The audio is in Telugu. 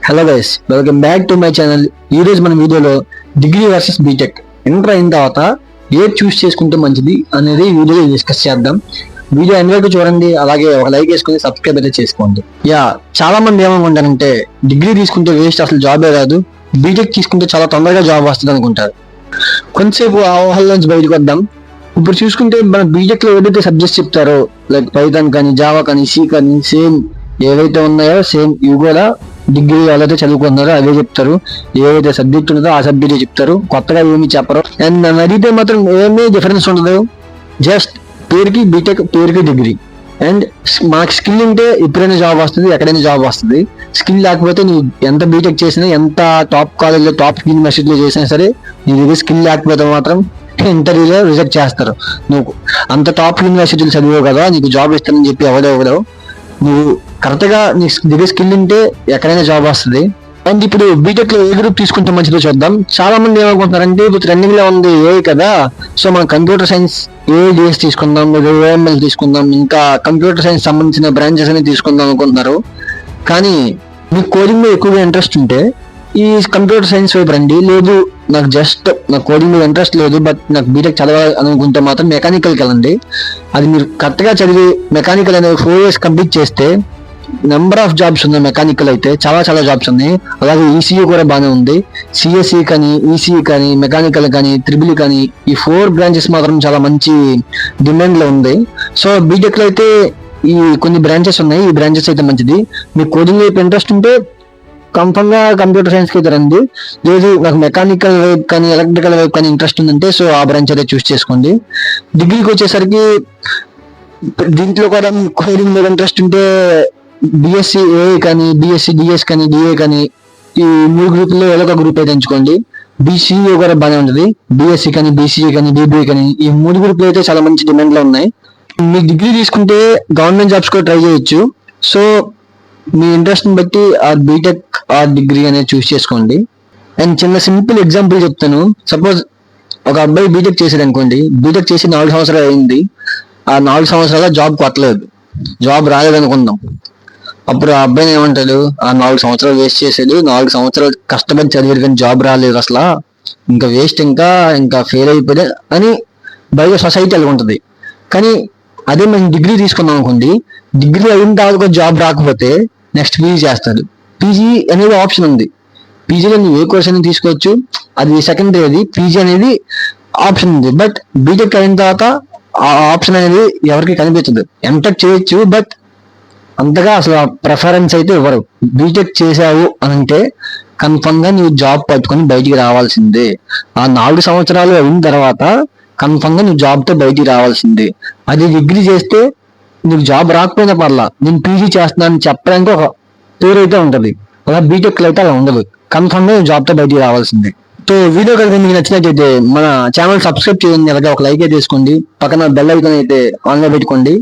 Hello guys, welcome back to my channel. ఈ రోజు మన వీడియోలో డిగ్రీ వర్సెస్ బీటెక్ ఇంటర్ అయిన తర్వాత ఏది చూస్ చేసుకుంటే మంచిది అనేది వీడియోలో డిస్కస్ చేద్దాం. వీడియో ఎండ్ వరకు చూడండి, అలాగే ఒక లైక్ వేసుకుని సబ్స్క్రైబ్ అయితే చేసుకోండి. చాలా మంది ఏమనుకుంటారంటే డిగ్రీ తీసుకుంటే వేస్ట్, అసలు జాబే రాదు, బీటెక్ తీసుకుంటే చాలా తొందరగా జాబ్ వస్తుంది అనుకుంటారు. కొంతసేపు ఆ ఊహల నుంచి బయటకు వద్దాం. ఇప్పుడు చూసుకుంటే మన బీటెక్ లో ఏదైతే సబ్జెక్ట్స్ చెప్తారో, లైక్ పైథాన్ కానీ, జావా కానీ, సి కానీ, సేమ్ ఏవైతే ఉన్నాయో సేమ్ ఇవి కూడా డిగ్రీ వాళ్ళైతే చదువుకుంటున్నారో అవే చెప్తారు. ఏవైతే సబ్జెక్ట్ ఉన్నదో ఆ సబ్జెక్ట్ చెప్తారు, కొత్తగా ఏమి చెప్పరు. అండ్ నన్ను అడిగితే మాత్రం ఏమీ డిఫరెన్స్ ఉండదు. జస్ట్ పేరుకి బీటెక్, పేరుకి డిగ్రీ. అండ్ మాకు స్కిల్ ఉంటే ఎప్పుడైనా జాబ్ వస్తుంది, ఎక్కడైనా జాబ్ వస్తుంది. స్కిల్ లేకపోతే నువ్వు ఎంత బీటెక్ చేసినా, ఎంత టాప్ కాలేజ్లో, టాప్ యూనివర్సిటీలో చేసినా సరే, నీ దగ్గర స్కిల్ లేకపోతే మాత్రం ఇంటర్వ్యూలో రిజెక్ట్ చేస్తారు. నువ్వు అంత టాప్ యూనివర్సిటీలు చదివావు కదా, నీకు జాబ్ ఇస్తానని చెప్పి ఎవడెవడవు. నువ్వు కరెక్ట్ గా నీ దగ్గర స్కిల్ ఉంటే ఎక్కడైనా జాబ్ వస్తుంది. అండ్ ఇప్పుడు బీటెక్ లో ఏ గ్రూప్ తీసుకుంటే మంచిదో చూద్దాం. చాలా మంది ఏమనుకుంటున్నారంటే ఇప్పుడు ట్రెండింగ్ లో ఉంది ఏ కదా, సో మనం కంప్యూటర్ సైన్స్ ఏడిఎస్ తీసుకుందాం, లేదా ఏఎంఎల్ తీసుకుందాం, ఇంకా కంప్యూటర్ సైన్స్ సంబంధించిన బ్రాంచెస్ అని తీసుకుందాం అనుకుంటున్నారు. కానీ మీకు కోడింగ్ మీద ఎక్కువగా ఇంట్రెస్ట్ ఉంటే ఈ కంప్యూటర్ సైన్స్ వైపు రండి. లేదు నాకు కోడింగ్ మీద ఇంట్రెస్ట్ లేదు, బట్ నాకు బీటెక్ చదవాలి అనుకుంటే మాత్రం మెకానికల్కి వెళ్ళండి. అది మీరు కరెక్ట్ గా చదివి మెకానికల్ అనేది 4 years కంప్లీట్ చేస్తే నెంబర్ ఆఫ్ జాబ్స్ ఉన్నాయి. మెకానికల్ అయితే చాలా జాబ్స్ ఉన్నాయి. అలాగే ఈసీఈ కూడా బాగానే ఉంది. సిఎస్ఈ కానీ, ఈసీఈ కానీ, మెకానికల్ కానీ, త్రిబుల్ కానీ, ఈ 4 బ్రాంచెస్ మాత్రం చాలా మంచి డిమాండ్ లో ఉంది. సో బీటెక్ లో అయితే ఈ కొన్ని బ్రాంచెస్ ఉన్నాయి, ఈ బ్రాంచెస్ అయితే మంచిది. మీకు కోడింగ్ వైపు ఇంట్రెస్ట్ ఉంటే కన్ఫర్మ్ గా కంప్యూటర్ సైన్స్ కి అయితే రండి. లేదు నాకు మెకానికల్ వైపు కానీ, ఎలక్ట్రికల్ వైపు కానీ ఇంట్రెస్ట్ ఉందంటే సో ఆ బ్రాంచ్ అయితే చూస్ చేసుకోండి. డిగ్రీకి వచ్చేసరికి దీంట్లో కూడా కోడింగ్ మీద ఇంట్రెస్ట్ ఉంటే బిఎస్సి ఏ కానీ, బిఎస్సి డిఎస్ కానీ, డిఏ కానీ, ఈ 3 గ్రూపుల్లో ఏదో ఒక గ్రూప్ అయితే ఎంచుకోండి. బీసీఏ కూడా బాగానే ఉంటుంది. బిఎస్సి కానీ, బీసీఏ కానీ, బీబీఏ కానీ, ఈ 3 గ్రూపులు అయితే చాలా మంచి డిమాండ్ లో ఉన్నాయి. మీ డిగ్రీ తీసుకుంటే గవర్నమెంట్ జాబ్స్ కూడా ట్రై చేయొచ్చు. సో మీ ఇంట్రెస్ట్ ని బట్టి ఆ బీటెక్ ఆ డిగ్రీ అనేది చూస్ చేసుకోండి. అండ్ చిన్న సింపుల్ ఎగ్జాంపుల్ చెప్తాను. సపోజ్ ఒక అబ్బాయి బీటెక్ చేసాడు అనుకోండి. బీటెక్ చేసి 4 సంవత్సరాలు అయింది. ఆ 4 సంవత్సరాల జాబ్ కొట్టలేదు, జాబ్ రాలేదు అనుకుందాం. అప్పుడు ఆ అబ్బాయిని ఏమంటాడు, ఆ 4 సంవత్సరాలు వేస్ట్ చేసాడు, 4 సంవత్సరాలు కష్టపడి చదివాడు కానీ జాబ్ రాలేదు, అసలు ఇంకా వేస్ట్, ఇంకా ఫెయిల్ అయిపోయాడు అని బయట సొసైటీ అనుకుంటుంది. కానీ అదే మనం డిగ్రీ తీసుకున్నాం అనుకోండి, డిగ్రీ అయిన తర్వాత జాబ్ రాకపోతే నెక్స్ట్ పీజీ చేస్తాడు. పీజీ అనేది ఆప్షన్ ఉంది. పీజీలో నువ్వు ఏ కోర్స్ అనేది తీసుకోవచ్చు, అది సెకండరీ. అది పీజీ అనేది ఆప్షన్ ఉంది. బట్ బీటెక్ అయిన తర్వాత ఆ ఆప్షన్ అనేది ఎవరికి కనిపించదు. ఎంటెక్ చేయొచ్చు, బట్ అంతగా అసలు ప్రిఫరెన్స్ అయితే ఇవ్వరు. బీటెక్ చేసావు అని అంటే కన్ఫర్మ్ గా నువ్వు జాబ్ పట్టుకొని బయటికి రావాల్సిందే. ఆ 4 సంవత్సరాలు అయిన తర్వాత కన్ఫర్మ్ గా నువ్వు జాబ్ తో బయటికి రావాల్సిందే. అది డిగ్రీ చేస్తే నీకు జాబ్ రాకపోయినా పర్లా, నేను పీజీ చేస్తున్నాను చెప్పడానికి ఒక పేరు అయితే ఉంటది. అలా బీటెక్ లో అయితే అలా ఉండదు. కన్ఫర్మ్ గా నువ్వు జాబ్ తో బయటికి రావాల్సిందే. సో వీడియో కనుక మీకు నచ్చినట్టయితే మన ఛానల్ సబ్స్క్రైబ్ చేయండి, అలాగే ఒక లైక్ అయితే తీసుకోండి, పక్కన బెల్ ఐకాన్ అయితే ఆన్ లో పెట్టుకోండి.